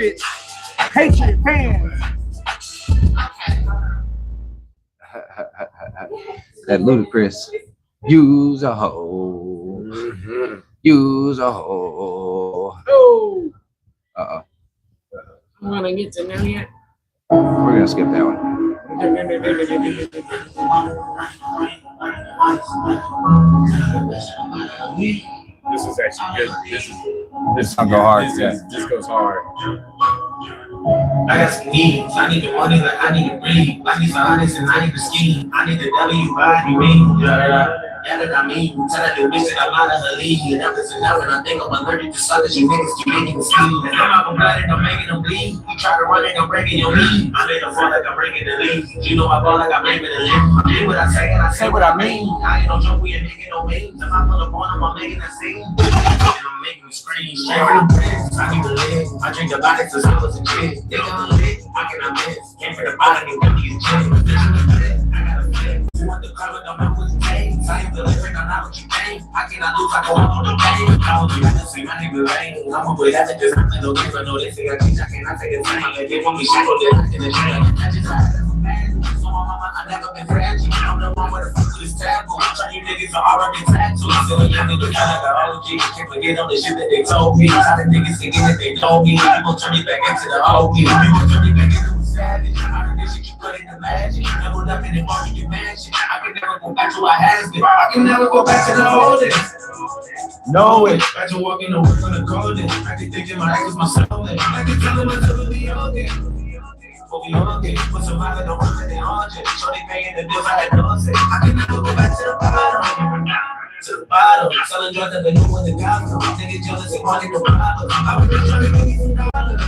Patriot fans. That ludicrous. Use a hoe. Use a hoe. Oh. Uh-oh. You want to get to know yet? We're going to skip that one. This is actually good. This song go hard. This goes hard. I got some needs. I need the money like I need to breathe. I need some honest and I need to scheme. I need the W by you mean. Yeah, that I mean. Tell that bitch that I'm out of her league. And I'm just now when I think I'm allergic to suckers, you niggas keep making me scheme. And I'm out of blood and I'm making them bleed. You try to run it, I'm breaking your knee. I made them fall like I'm breaking the league. You know I ball like I'm breaking the league. I mean what I say and I say what I mean. I ain't no joke, we ain't making no memes. If I pull up on them, I'm making that scene. And I'm making me scream. Sharing the bricks, I need the live. I drink the bodies as well as a kid. They gon' lit, how can I miss? Came from the bottom, you want these chicks. I gotta flip. You want the color, don't know what's changed. I ain't delivering, I'm not what you came. I cannot lose, I go out on the game. I won't be able to see my nigga lane. I'm a boy, that's just nothing, no games, I know they say I teach, I cannot take a time. Like they want me shackled, they're not in the jail. I just had a man, so my mama, I never been fragile. I'm the one with the fuck with this taboo. Turn you niggas are already tattooed. So young nigga, kind of the OG. Can't forget all the shit that they told me. How the niggas thinking that they told me. People turn me back into the old me. People turn me back into a savage. How the shit you put in the magic. Never nothing in market you mansion. I can never go back to what has been. I can never go back to the old days. Know it. I just walk in the work on the golden. I can think in my act was my soul. I can tell them until we all get. But we all get. Put some out of the work that they all just. So they paying the bills I had no say. I can never go back to the bottom. To the bottom. Selling drugs that they knew when they got them. Niggas jealous and wanting the problem. I was just trying to give you some dollars.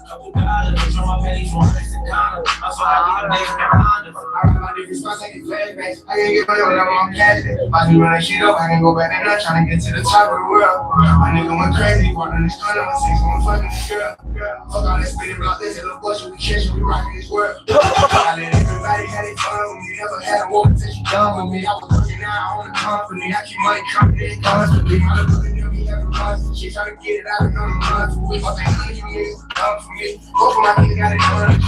Couple dollars. Show my pennies for $100. That's why I need a nigga behind them. I remember my different spots, I get flashbacks. I can't get money whenever I'm cashing. If I do run that shit up, I can go back and not trying to get to the top of the world. My nigga went crazy, brought in this corner, I'm 6 1 fucking this girl. Fuck all that spinning block, this little bullshit, we catching, we rocking this world. I let everybody have their fun with me, never had a woman since you done with me. I was working out on the company, I keep money coming in constantly. I look looking at me every month, she trying to get it out of the month. We fucking honey, you niggas done for me. Both of my niggas got it done, I'm the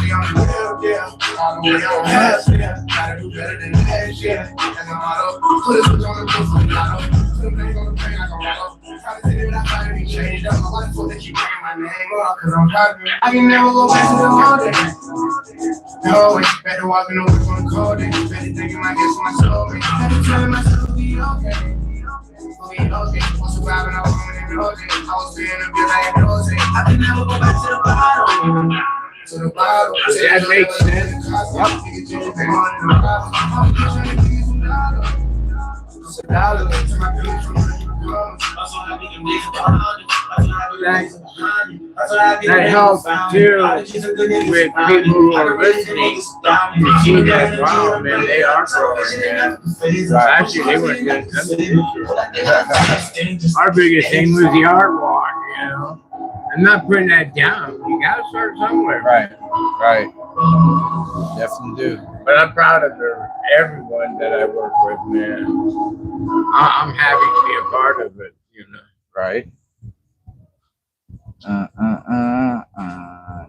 yeah. All the way on half, yeah. Gotta do better than last, yeah. That's my motto. Put a switch on the roof, I'm not up. Put a thing on the plane, I can roll up. Try to say that I try to be changed up. Why the fuck they keep bringing my name up? Cause I'm happy. I can never go back to the old days. No way. Better walking away from the cold days. Better thinking my guess for my soul, man. Better telling myself to be okay. We okay. Was surviving all women in the days. I was feeling a bit like those days. I can never go back to the bottom. To the bottom. That makes sense. That helps too with people who are listening to see that wow, man, they are growing, man. Actually, they went good. Our biggest thing was the art walk, you know. I'm not putting that down. You gotta start somewhere. Right. Definitely do. But I'm proud of everyone that I work with, man. I'm happy to be a part of it, you know. Right.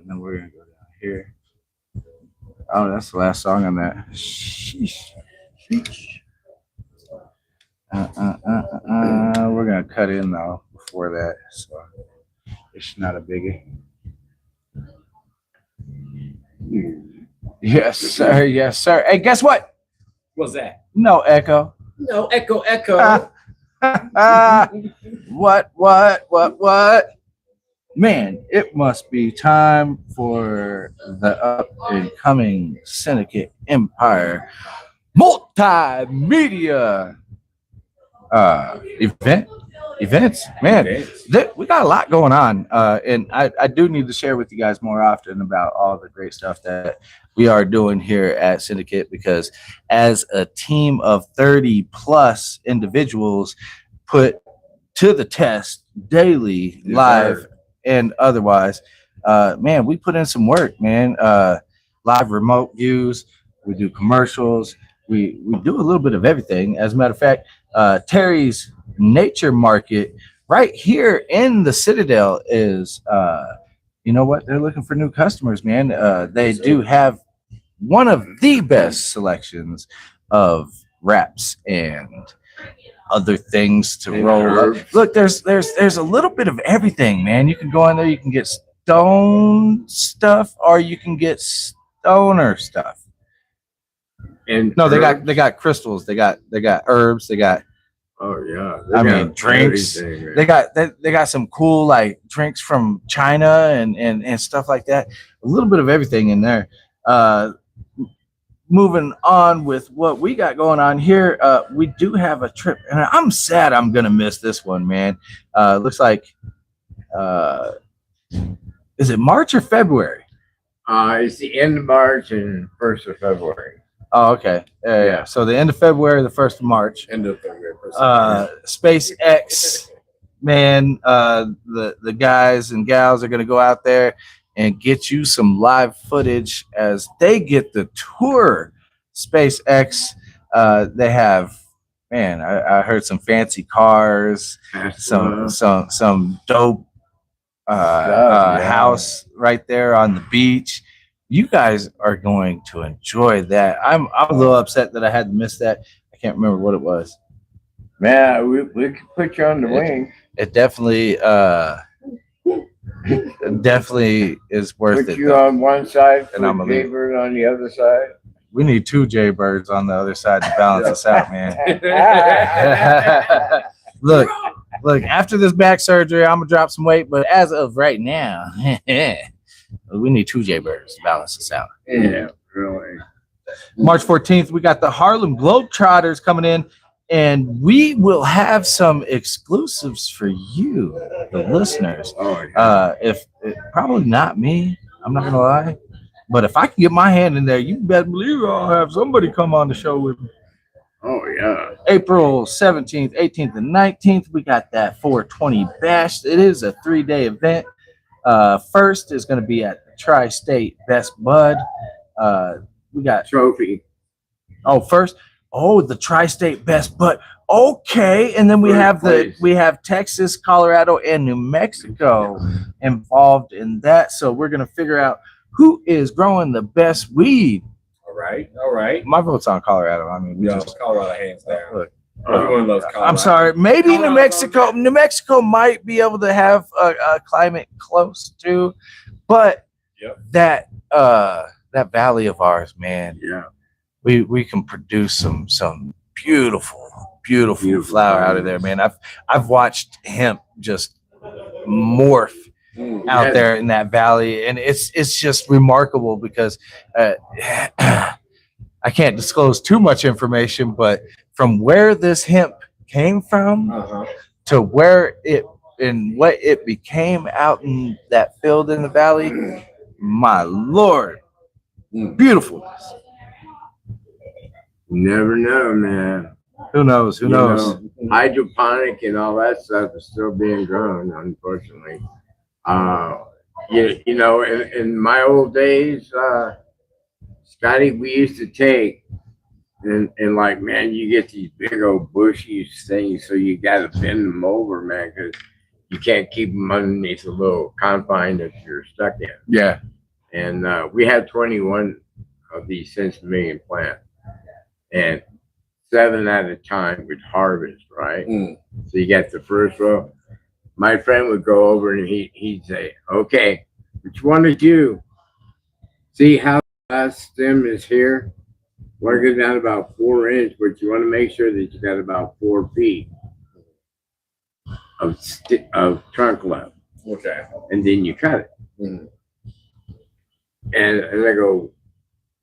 Then we're gonna go down here. Oh, that's the last song on that. Sheesh. We're gonna cut in though before that, so it's not a biggie. Yes, sir. Yes, sir. Hey, guess what? What's that? No echo. No, echo. What? Man, it must be time for the up and coming Syndicate Empire multimedia events. Man, we got a lot going on, and I do need to share with you guys more often about all the great stuff that we are doing here at Syndicate, because as a team of 30 plus individuals put to the test daily, live and otherwise, man, we put in some work, man. Live remote views, we do commercials, we do a little bit of everything. As a matter of fact, Terry's Nature Market right here in the Citadel is you know what? They're looking for new customers, man. They do have one of the best selections of wraps and other things to And roll herbs. up. Look, there's a little bit of everything, man. You can go in there, you can get stone stuff, or you can get stoner stuff. And No, herbs. they got crystals, they got herbs, they got Oh yeah. I They mean got drinks. everything, man. They got some cool like drinks from China and stuff like that. A little bit of everything in there. Moving on with what we got going on here, we do have a trip, and I'm sad I'm gonna miss this one, man. Looks like is it March or February? It's the end of March and 1st of February. Oh, okay. Yeah. So the end of February, the 1st of March. End of February. SpaceX, man, the guys and gals are gonna go out there and get you some live footage as they get the tour. SpaceX, they have, man, I heard some fancy cars, some dope house right there on the beach. You guys are going to enjoy that. I'm a little upset that I had to miss that. I can't remember what it was. Man, we could put you on the wing. It definitely definitely is worth Put it. you Though. on one side, And I'm put a leave. Jaybird on the other side. We need 2 Jaybirds on the other side to balance us out, man. Look, after this back surgery, I'm gonna drop some weight, but as of right now, we need 2 Jaybirds to balance us out. Yeah, really. March 14th, we got the Harlem Globetrotters coming in, and we will have some exclusives for you, the listeners. Oh yeah. If probably not me, I'm not gonna lie, but if I can get my hand in there, you better believe I'll have somebody come on the show with me. Oh yeah. April 17th, 18th, and 19th, we got that 420 Bash. It is a 3-day event. First is going to be at the Tri-State Best Bud. We got Trophy. the Tri-State Best Bud. Okay, and then we have Texas, Colorado, and New Mexico involved in that. So we're going to figure out who is growing the best weed. All right. My vote's on Colorado. I mean, Colorado hands down. look. Everyone loves Colorado. I'm sorry. Maybe New Mexico. New Mexico might be able to have a climate close to, but that valley of ours, man. Yeah. We can produce some beautiful flower out of there, man. I've watched hemp just morph out there in that valley, and it's just remarkable because I can't disclose too much information, but from where this hemp came from to where it and what it became out in that field in the valley, my Lord, beautifulness. Never know, man. Who knows? Who knows? Hydroponic and all that stuff is still being grown, unfortunately. You know, in my old days, Scotty, we used to take and like, man, you get these big old bushy things, so you got to bend them over, man, because you can't keep them underneath a little confine that you're stuck in. Yeah. And we had 21 of these cents a million plants, and 7 at a time would harvest, right? So you got the first row. My friend would go over and he'd say, okay, which one did you see how the last stem is here? Want to go down about 4 inches, but you want to make sure that you got about 4 feet of trunk left. Okay. And then you cut it. And I go,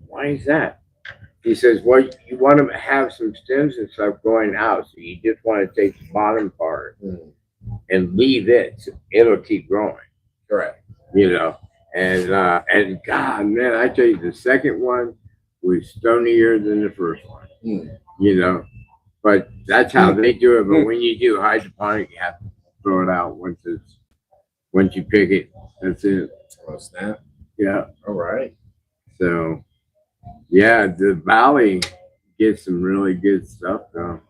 why is that? He says, well, you want to have some stems and stuff going out, so you just want to take the bottom part and leave it. So it'll keep growing. Correct. You know, and God, man, I tell you, the second one was stonier than the first one. You know, but that's how they do it. But when you do hydroponic, you have to throw it out once you pick it. That's it. Oh, snap. Yeah. All right. So, yeah, the valley gets some really good stuff though.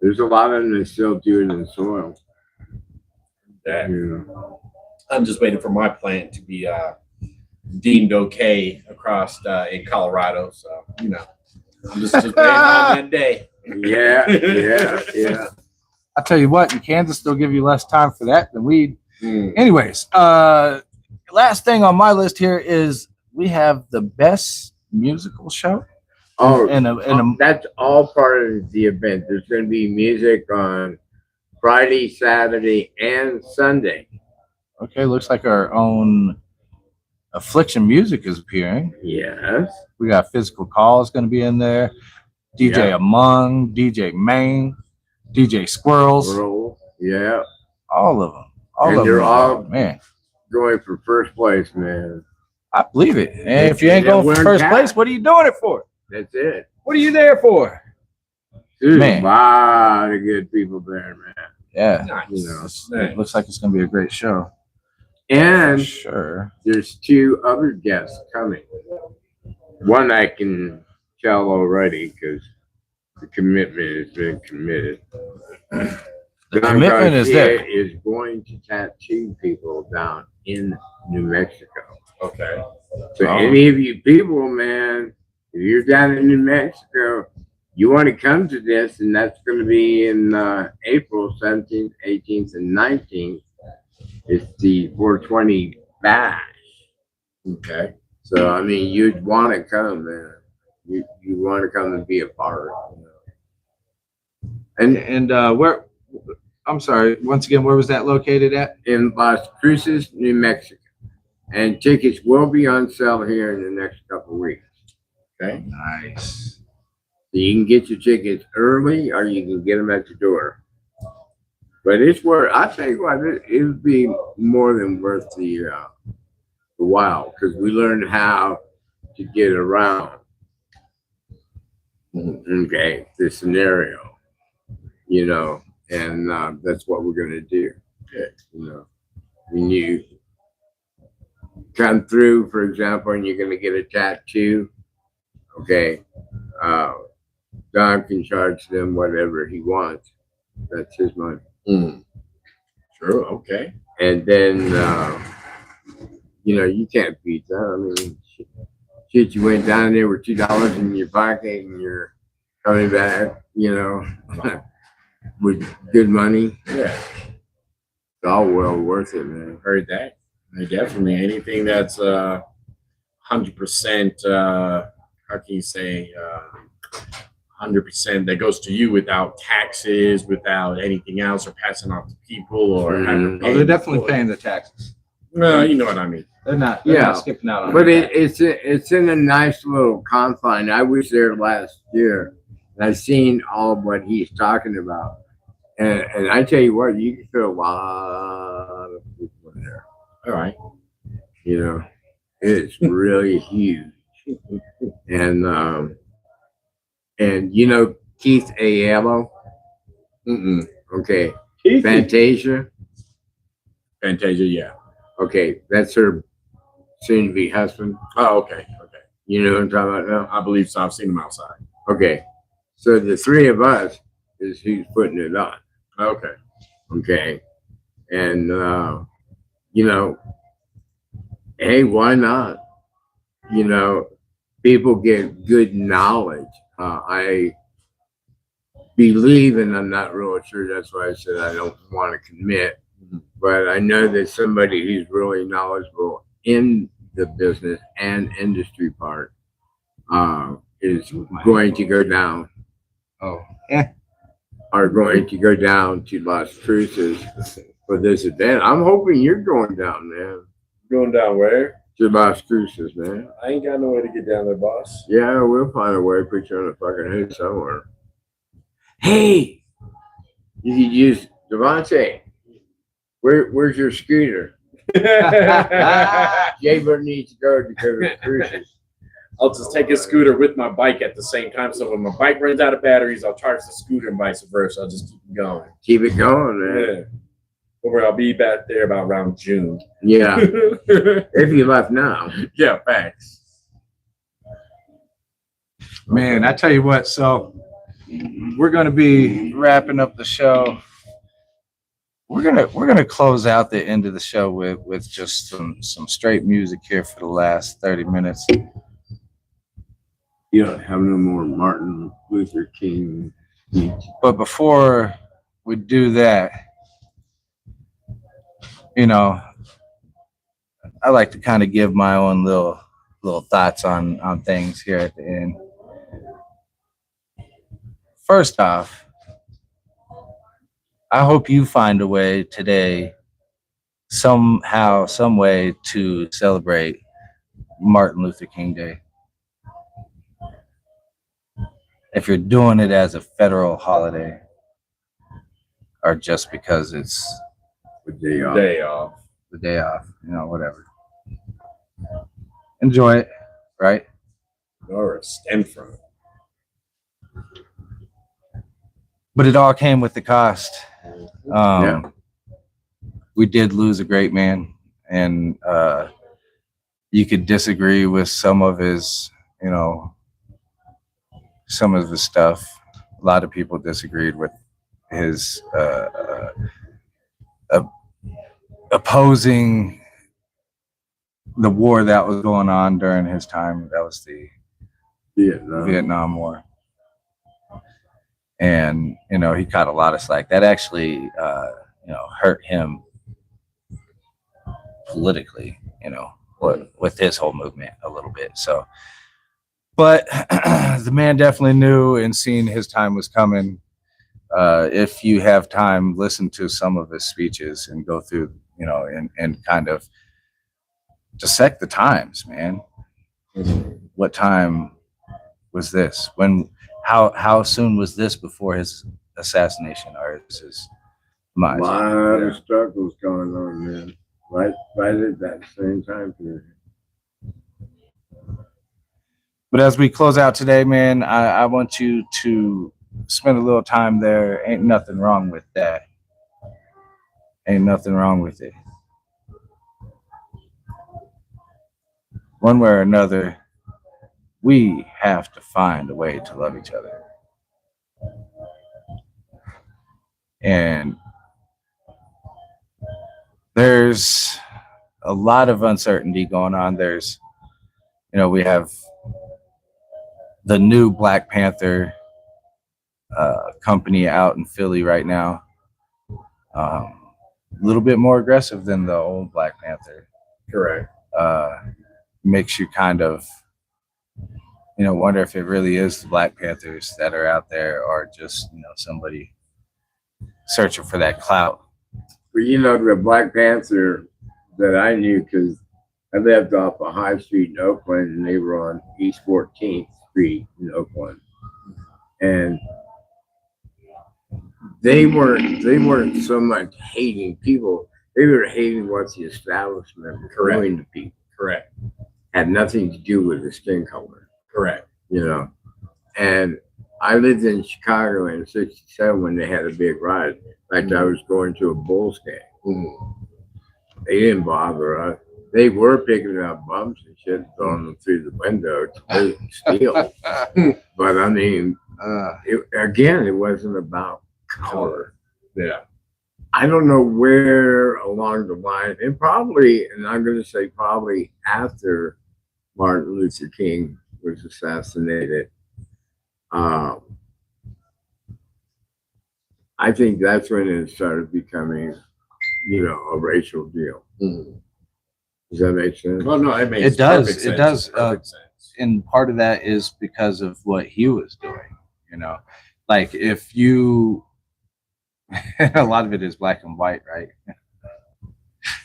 There's a lot of them that still do it in soil. That. You know. I'm just waiting for my plant to be deemed okay across in Colorado. So I'm just waiting on that day. Yeah. I'll tell you what, in Kansas, they'll give you less time for that than weed. Anyways, last thing on my list here is we have the best musical show. Oh, and that's all part of the event. There's going to be music on Friday, Saturday, and Sunday. Okay, looks like our own Affliction Music is appearing. Yes. We got Physical Call is going to be in there. DJ Among, DJ Main, DJ Squirrels. Yeah. All of them. They're all man going for first place, man. I believe it. And if you ain't going for first place, what are you doing it for? That's it. What are you there for? There's a lot of good people there, man. Yeah. Nice. It looks like it's going to be a great show. And sure, there's 2 other guests coming. One I can tell already because the commitment has been committed. The commitment is there. Is going to tattoo people down in New Mexico. Okay. So any of you people, man, if you're down in New Mexico, you want to come to this, and that's going to be in April 17th, 18th, and 19th. It's the 420 bash. Okay. So, I mean, you'd want to come, man. You want to come and be a part. And where, I'm sorry, once again, where was that located at? In Las Cruces, New Mexico. And tickets will be on sale here in the next couple of weeks. Okay. Nice. So you can get your tickets early or you can get them at the door. But it's worth, I'll tell you what, it would be more than worth the while because we learned how to get around, okay, the scenario, and that's what we're going to do. When you come through, for example, and you're going to get a tattoo, okay, Don can charge them whatever he wants. That's his money. Sure. Okay. And then, you can't beat that. I mean, shit, you went down there with $2 in your pocket and you're coming back, with good money. Yeah. It's all well worth it, man. Heard that. Definitely anything that's 100%. How can you say 100% that goes to you without taxes, without anything else, or passing off to people, or having to pay they're definitely paying the taxes. Well, you know what I mean. They're not skipping out on but it's in a nice little confine. I was there last year, and I've seen all of what he's talking about. And I tell you what, you can feel a lot of people in there. All right. It's really huge. And Keith Aiello? Okay. Fantasia? Fantasia, yeah. Okay, that's her soon-to-be husband. Oh, okay. You know what I'm talking about now? I believe so. I've seen him outside. Okay. So the 3 of us is who's putting it on. Okay. Okay. And, hey, why not? People get good knowledge. I believe, and I'm not really sure, that's why I said I don't want to commit, but I know that somebody who's really knowledgeable in the business and industry part is going to go down. Are going to go down to Las Cruces for this event. I'm hoping you're going down, man. Going down where? To Las Cruces, man. I ain't got no way to get down there, boss. Yeah, we'll find a way to put you on a fucking hood somewhere. Hey, you could use Devontae. Where's your scooter? Jaybird needs to go to Cruces. I'll just take a scooter with my bike at the same time. So when my bike runs out of batteries, I'll charge the scooter and vice versa. I'll just keep it going. Keep it going, man. Yeah. Where I'll be back there about around June. Yeah. If you left now. Yeah, thanks. Man, I tell you what, so we're going to be wrapping up the show we're gonna close out the end of the show with just some straight music here for the last 30 minutes. You don't have no more Martin Luther King speech. But before we do that, you know, I like to kind of give my own little thoughts on things here at the end. First off, I hope you find a way today, somehow, some way, to celebrate Martin Luther King Day. If you're doing it as a federal holiday, or just because it's The day off. Day off. the day off, you know, whatever. Enjoy it, right? Or it stemmed from it. But it all came with the cost. Yeah. We did lose a great man, and you could disagree with some of his, you know, some of the stuff. A lot of people disagreed with his opposing the war that was going on during his time. That was the Vietnam War. And, you know, he caught a lot of slack. That actually, you know, hurt him politically, you know, with his whole movement a little bit. So, but the man definitely knew and seen his time was coming. If you have time, listen to some of his speeches and go through, you know, and kind of dissect the times, man. What time was this? How soon was this before his assassination or his A demise? lot of struggles going on, man. Right at that same time period. But as we close out today, man, I want you to spend a little time there. Ain't nothing wrong with that. Ain't nothing wrong with it. One way or another, we have to find a way to love each other. And there's a lot of uncertainty going on. There's, you know, we have the new Black Panther company out in Philly right now. A little bit more aggressive than the old Black Panther. Correct. Makes you kind of, you know, wonder if it really is the Black Panthers that are out there or just, you know, somebody searching for that clout. But you know, the Black Panther that I knew, because I lived off of High Street in Oakland, and they were on East 14th Street in Oakland, and they weren't so much hating people; they were hating what the establishment was doing to people. Correct. Had nothing to do with the skin color. Correct. You know, and I lived in Chicago in '67 when they had a big riot. In fact, I was going to a Bulls game. They didn't bother us. They were picking up bumps and shit, throwing them through the window to steal. But I mean, it wasn't about color. Yeah. I don't know where along the line, and I'm going to say probably after Martin Luther King was assassinated. I think that's when it started becoming, you know, a racial deal. Does that make sense? Well, no, it makes It does. perfect It sense. does. Perfect sense. And part of that is because of what he was doing, you know, like if you, a lot of it is black and white, right?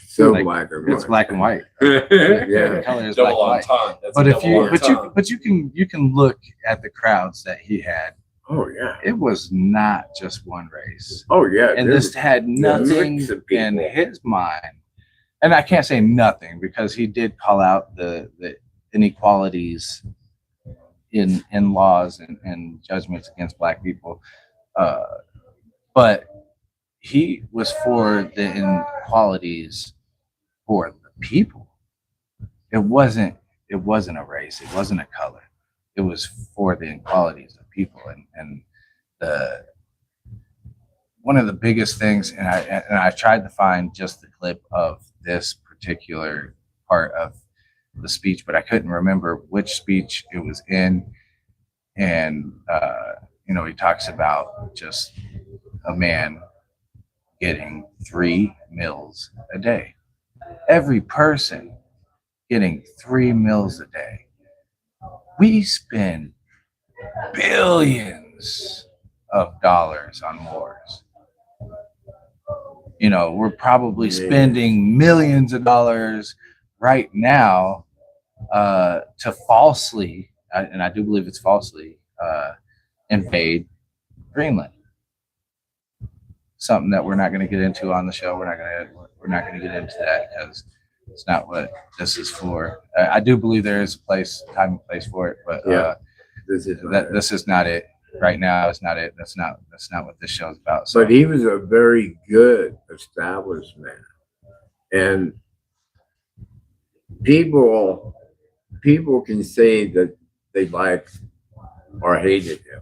So Like, black and white. It's black and white. Yeah. The color is black Double and white. entendre. That's But a if double you, entendre. but you can look at the crowds that he had. Oh yeah. It was not just one race, Oh yeah. and this had nothing mix of in people. his mind. And I can't say nothing because he did call out the inequalities in laws and judgments against black people, but he was for the inequalities for the people. It wasn't a race. It wasn't a color. It was for the inequalities of people and one of the biggest things, and I tried to find just the clip of this particular part of the speech, but I couldn't remember which speech it was in. And he talks about just a man getting 3 meals a day. Every person getting 3 meals a day. We spend billions of dollars on wars. We're probably spending millions of dollars right now to falsely, and I do believe it's falsely, invade Greenland. Something that we're not going to get into on the show. We're not going to get into that because it's not what this is for. I do believe there is a time and place for it, but this is not it. Right now, it's not it. That's not what this show is about. So. But he was a very good established man, and people can say that they liked or hated him.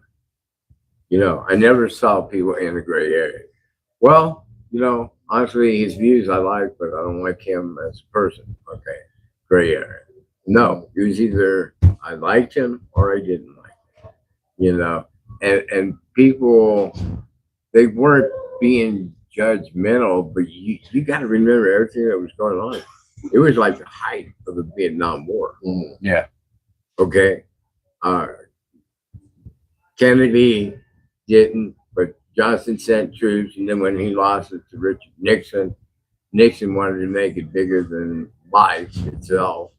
I never saw people in the gray area. Well, honestly, his views I like, but I don't like him as a person. Okay, gray area. No, it was either I liked him or I didn't like him. And people, they weren't being judgmental, but you got to remember everything that was going on. It was like the height of the Vietnam War. Yeah. Okay. Kennedy didn't, but Johnson sent troops, and then when he lost it to Richard Nixon wanted to make it bigger than life itself,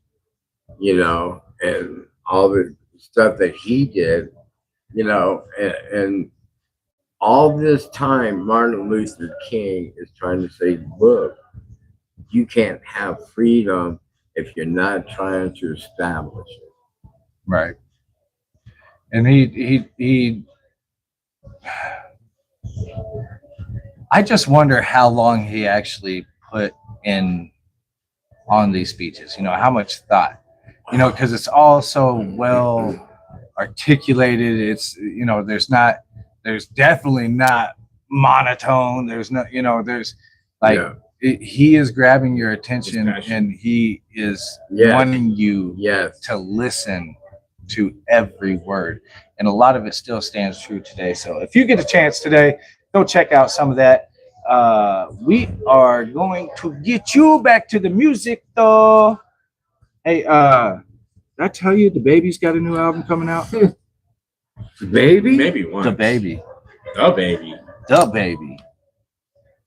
and all the stuff that he did, and all this time, Martin Luther King is trying to say, look, you can't have freedom if you're not trying to establish it. Right. And he I just wonder how long he actually put in on these speeches, how much thought, because it's all so well articulated. It's, there's definitely not monotone. There's no, there's like, he is grabbing your attention and he is wanting you to listen to every word. And a lot of it still stands true today. So if you get a chance today, go check out some of that. We are going to get you back to the music though. Hey, did I tell you the baby's got a new album coming out? The baby? Maybe once. The baby. The baby. The baby.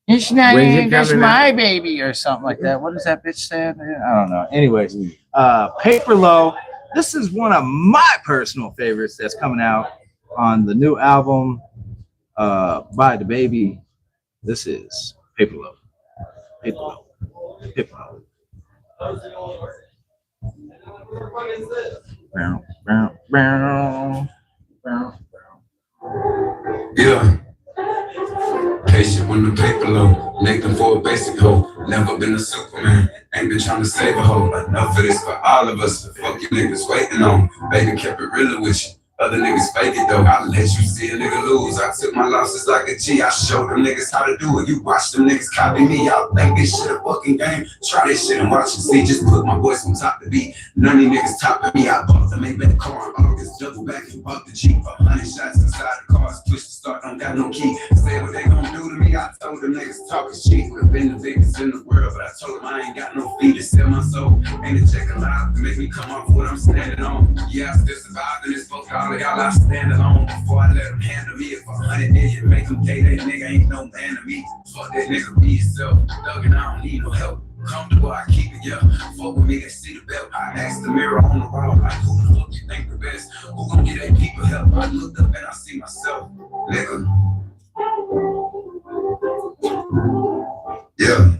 It's not that's my baby or something like that. What does that bitch say? I don't know. Anyways, Paper Low. This is one of my personal favorites that's coming out on the new album by the baby. This is Paper Low. Paper Low. Paper Low. Bow, bow, bow, bow, bow. Yeah. Patient when the paper low, making for a basic hoe. Never been a Superman, ain't been trying to save a hoe. Enough of this for all of us. Fuck you niggas waiting on. Baby kept it real with you. Other niggas fake it though. I let you see a nigga lose. I took my losses like a G. I showed them niggas how to do it. You watch them niggas copy me. Y'all think this shit a fucking game. Try this shit and watch and see. Just put my voice on top to beat. None of these niggas topping me. I bought the Maybach car in August. Double back and bought the Jeep. 100 shots inside the cars. Push the start, don't got no key. Say what they gonna do to me. I told them niggas talking shit. I've been the biggest in the world, but I told them I ain't got no feet to sell my soul. Ain't a check alive to make me come off what I'm standing on. Yeah, I still survived in this boat. All of y'all I stand alone before I let them handle me. If 100 million make them pay, that nigga ain't no man to me. Fuck that nigga, be yourself. Dug and I don't need no help. Comfortable, I keep it, yeah. Fuck with me, they see the belt. I asked the mirror on the wall, like, who the fuck you think the best? Who gon' get that people help? I looked up and I see myself, nigga. Yeah.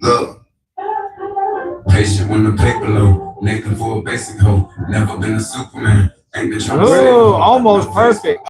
Look. Patient when the paper low, naked for a basic hoe. Never been a Superman, ain't been trying to save a hoe. Almost perfect.